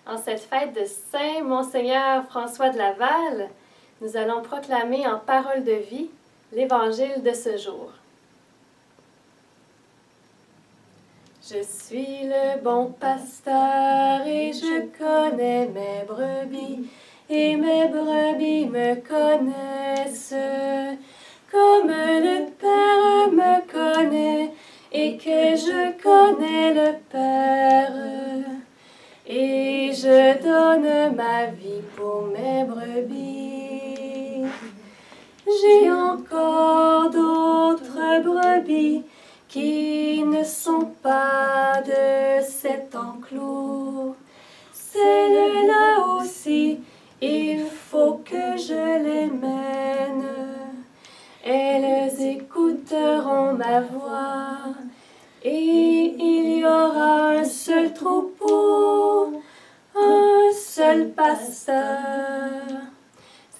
En cette fête de Saint Monseigneur François de Laval, nous allons proclamer en parole de vie l'Évangile de ce jour. Je suis le bon pasteur et je connais mes brebis, et mes brebis me connaissent, comme le Père me connaît et que je connais le Père. Et je donne ma vie pour mes brebis. J'ai encore d'autres brebis qui ne sont pas de cet enclos. Celles-là aussi, il faut que je les mène. Elles écouteront ma voix et il y aura un seul troupeau, un seul pasteur.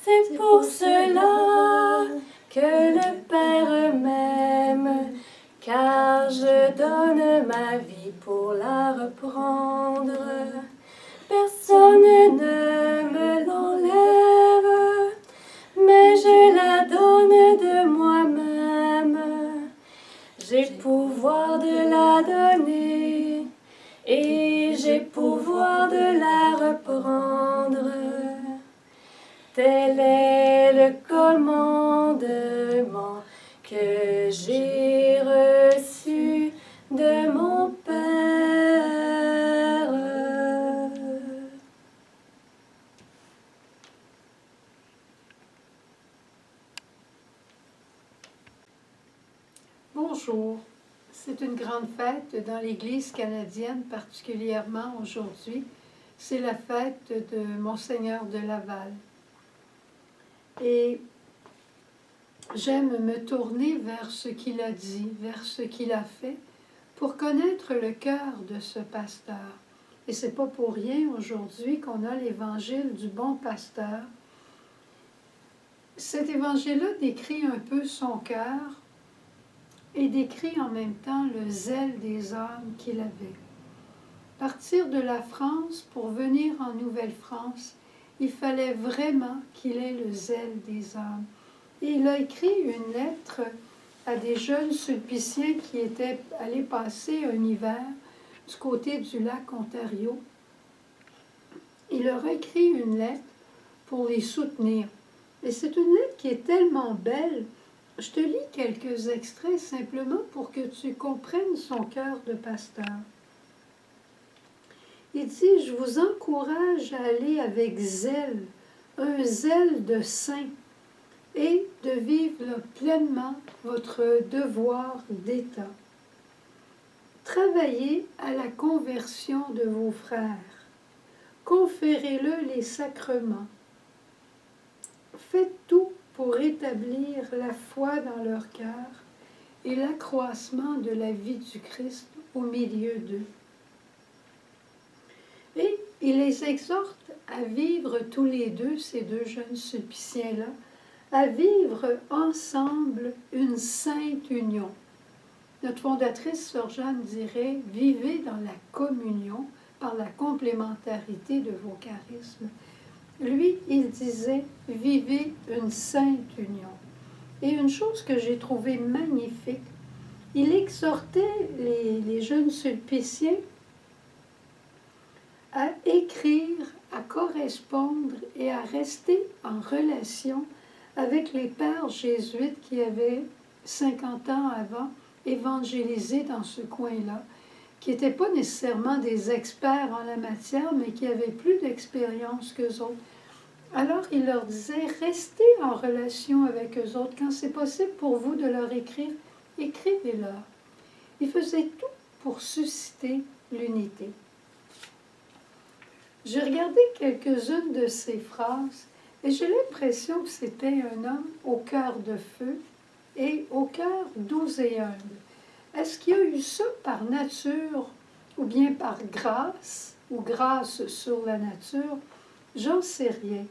C'est pour cela que le Père m'aime, car je donne ma vie pour la reprendre. Personne ne me l'enlève, mais je la donne de moi-même. J'ai pouvoir de la donner et j'ai pouvoir de la reprendre. Tel est le commandement que j'ai reçu de mon Père. Bonjour, c'est une grande fête dans l'Église canadienne, particulièrement aujourd'hui. C'est la fête de Monseigneur de Laval. Et j'aime me tourner vers ce qu'il a dit, vers ce qu'il a fait, pour connaître le cœur de ce pasteur. Et c'est pas pour rien aujourd'hui qu'on a l'évangile du bon pasteur. Cet évangile-là décrit un peu son cœur et décrit en même temps le zèle des âmes qu'il avait. Partir de la France pour venir en Nouvelle-France, il fallait vraiment qu'il ait le zèle des âmes. Et il a écrit une lettre à des jeunes sulpiciens qui étaient allés passer un hiver du côté du lac Ontario. Il leur a écrit une lettre pour les soutenir. Et c'est une lettre qui est tellement belle. Je te lis quelques extraits simplement pour que tu comprennes son cœur de pasteur. Il dit, je vous encourage à aller avec zèle, un zèle de saint, et de vivre pleinement votre devoir d'État. Travaillez à la conversion de vos frères. Conférez-leur les sacrements. Faites tout pour rétablir la foi dans leur cœur et l'accroissement de la vie du Christ au milieu d'eux. Et il les exhorte à vivre tous les deux, ces deux jeunes sulpiciens-là, à vivre ensemble une sainte union. Notre fondatrice, Sœur Jeanne, dirait « Vivez dans la communion par la complémentarité de vos charismes ». Lui, il disait « Vivez une sainte union ». Et une chose que j'ai trouvée magnifique, il exhortait les jeunes sulpiciens à écrire, à correspondre et à rester en relation avec les pères jésuites qui avaient 50 ans avant évangélisé dans ce coin-là, qui n'étaient pas nécessairement des experts en la matière, mais qui avaient plus d'expérience qu'eux autres. Alors il leur disait, restez en relation avec eux autres. Quand c'est possible pour vous de leur écrire, écrivez-leur. Il faisait tout pour susciter l'unité. J'ai regardé quelques-unes de ces phrases et j'ai l'impression que c'était un homme au cœur de feu et au cœur doux et humble. Est-ce qu'il y a eu ça par nature ou bien par grâce ou grâce sur la nature? J'en sais rien.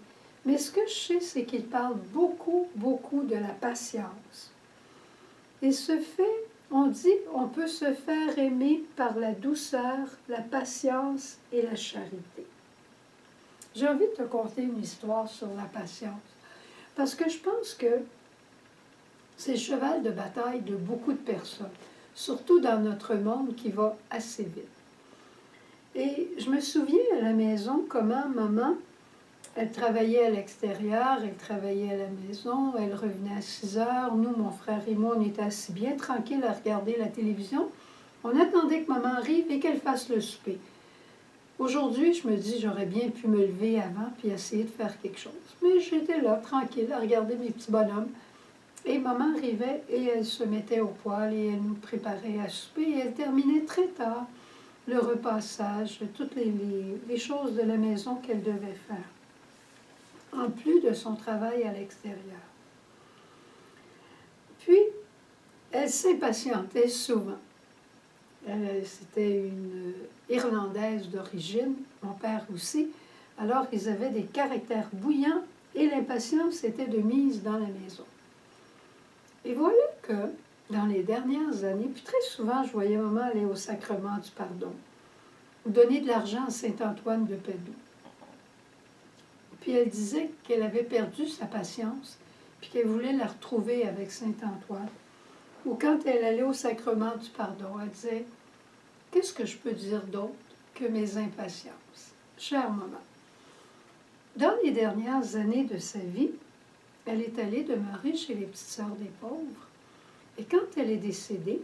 Mais ce que je sais, c'est qu'il parle beaucoup, beaucoup de la patience. Et ce fait, on dit, on peut se faire aimer par la douceur, la patience et la charité. J'ai envie de te conter une histoire sur la patience. Parce que je pense que c'est le cheval de bataille de beaucoup de personnes, surtout dans notre monde qui va assez vite. Et je me souviens à la maison comment maman, elle travaillait à l'extérieur, elle travaillait à la maison, elle revenait à 6 heures. Nous, mon frère et moi, on était assis bien tranquilles à regarder la télévision. On attendait que maman arrive et qu'elle fasse le souper. Aujourd'hui, je me dis, j'aurais bien pu me lever avant puis essayer de faire quelque chose. Mais j'étais là, tranquille, à regarder mes petits bonhommes. Et maman arrivait et elle se mettait au poêle et elle nous préparait à souper. Et elle terminait très tard le repassage, toutes les choses de la maison qu'elle devait faire, en plus de son travail à l'extérieur. Puis, elle s'impatientait souvent. C'était une Irlandaise d'origine, mon père aussi. Alors, ils avaient des caractères bouillants et l'impatience était de mise dans la maison. Et voilà que, dans les dernières années, puis très souvent, je voyais maman aller au sacrement du pardon, ou donner de l'argent à Saint-Antoine de Padoue. Puis elle disait qu'elle avait perdu sa patience, puis qu'elle voulait la retrouver avec Saint-Antoine. Ou quand elle allait au sacrement du pardon, elle disait « Qu'est-ce que je peux dire d'autre que mes impatiences? » Chère maman, dans les dernières années de sa vie, elle est allée demeurer chez les Petites Sœurs des Pauvres. Et quand elle est décédée,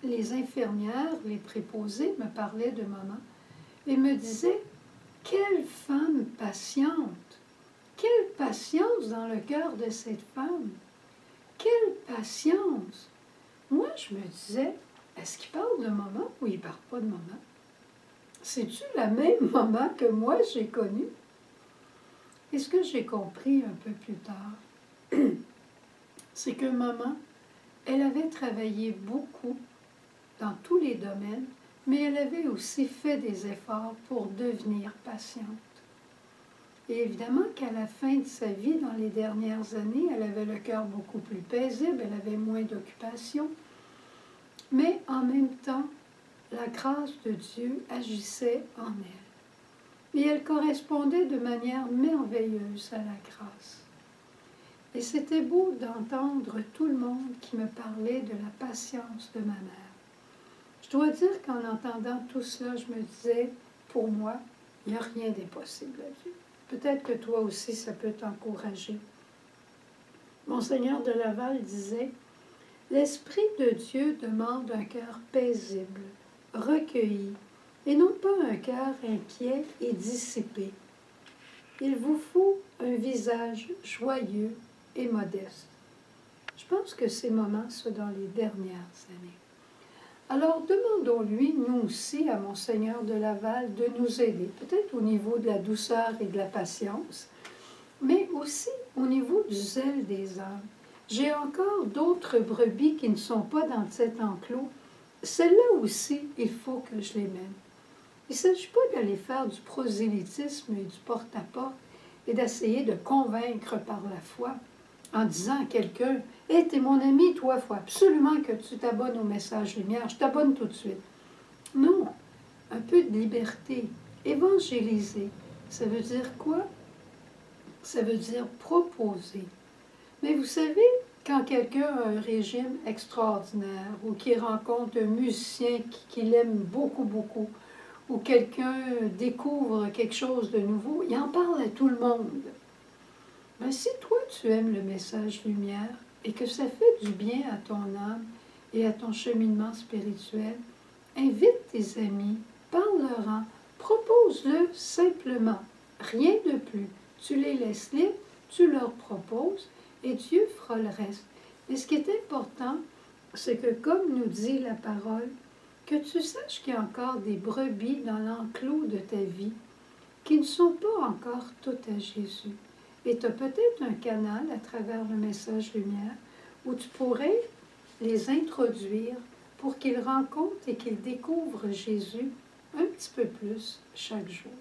les infirmières, les préposées me parlaient de maman et me disaient « Quelle femme patiente! Quelle patience dans le cœur de cette femme! Quelle patience! » Moi, je me disais, est-ce qu'il parle de maman ou il ne parle pas de maman? C'est-tu la même maman que moi j'ai connue? Et ce que j'ai compris un peu plus tard, c'est que maman, elle avait travaillé beaucoup dans tous les domaines, mais elle avait aussi fait des efforts pour devenir patiente. Et évidemment qu'à la fin de sa vie, dans les dernières années, elle avait le cœur beaucoup plus paisible, elle avait moins d'occupation, mais en même temps, la grâce de Dieu agissait en elle. Et elle correspondait de manière merveilleuse à la grâce. Et c'était beau d'entendre tout le monde qui me parlait de la patience de ma mère. Je dois dire qu'en entendant tout cela, je me disais, pour moi, il n'y a rien d'impossible à Dieu. Peut-être que toi aussi, ça peut t'encourager. Monseigneur de Laval disait, « L'Esprit de Dieu demande un cœur paisible, recueilli, et non pas un cœur inquiet et dissipé. Il vous faut un visage joyeux et modeste. » Je pense que ces moments sont dans les dernières années. Alors demandons-lui, nous aussi, à Monseigneur de Laval, de nous aider, peut-être au niveau de la douceur et de la patience, mais aussi au niveau du zèle des âmes. J'ai encore d'autres brebis qui ne sont pas dans cet enclos. Celles-là aussi, il faut que je les mène. Il ne s'agit pas d'aller faire du prosélytisme et du porte-à-porte et d'essayer de convaincre par la foi en disant à quelqu'un « Hé, t'es mon ami, toi, il faut absolument que tu t'abonnes au message lumière, je t'abonne tout de suite. » Non, un peu de liberté. Évangéliser, ça veut dire quoi? Ça veut dire proposer. Mais vous savez, quand quelqu'un a un régime extraordinaire ou qu'il rencontre un musicien qu'il aime beaucoup, beaucoup, ou quelqu'un découvre quelque chose de nouveau, il en parle à tout le monde. Mais si toi, tu aimes le message lumière et que ça fait du bien à ton âme et à ton cheminement spirituel, invite tes amis, parle-leur-en, propose-le simplement, rien de plus. Tu les laisses libres, tu leur proposes et Dieu fera le reste. Mais ce qui est important, c'est que comme nous dit la parole, que tu saches qu'il y a encore des brebis dans l'enclos de ta vie qui ne sont pas encore toutes à Jésus. Et tu as peut-être un canal à travers le message lumière où tu pourrais les introduire pour qu'ils rencontrent et qu'ils découvrent Jésus un petit peu plus chaque jour.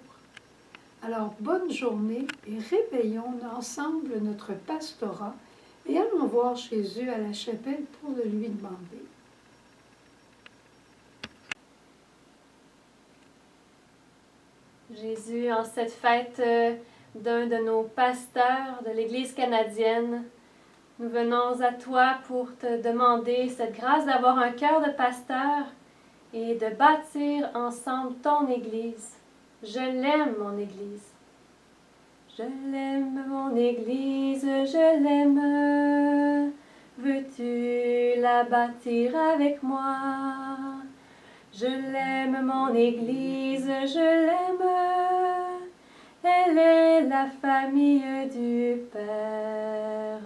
Alors, bonne journée et réveillons ensemble notre pastorat et allons voir Jésus à la chapelle pour le lui demander. Jésus, en cette fête d'un de nos pasteurs de l'Église canadienne, nous venons à toi pour te demander cette grâce d'avoir un cœur de pasteur et de bâtir ensemble ton Église. Je l'aime, mon Église. Je l'aime, mon Église, je l'aime. Veux-tu la bâtir avec moi? Je l'aime, mon Église, je l'aime. Elle est la famille du Père.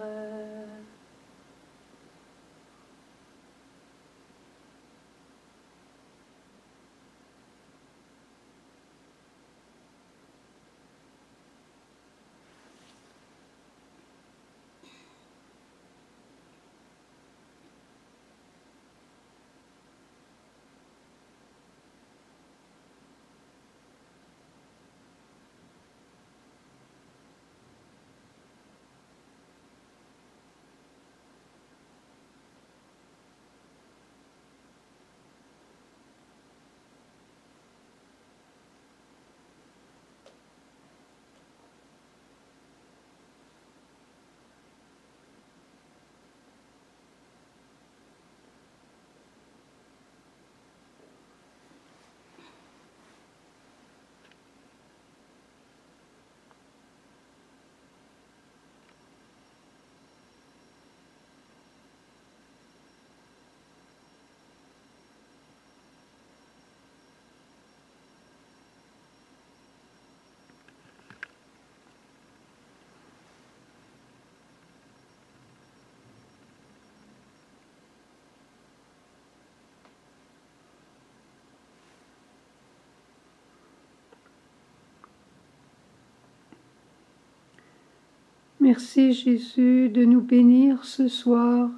Merci Jésus de nous bénir ce soir,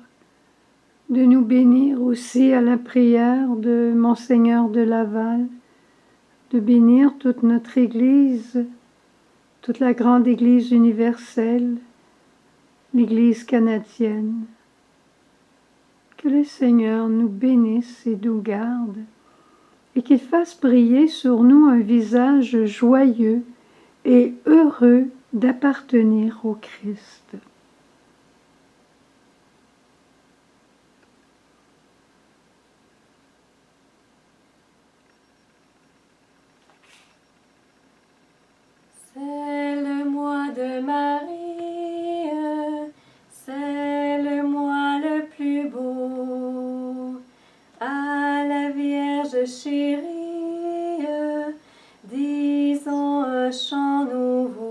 de nous bénir aussi à la prière de Monseigneur de Laval, de bénir toute notre Église, toute la grande Église universelle, l'Église canadienne. Que le Seigneur nous bénisse et nous garde, et qu'il fasse briller sur nous un visage joyeux et heureux d'appartenir au Christ. C'est le mois de Marie, c'est le mois le plus beau. À la Vierge chérie, disons un chant nouveau.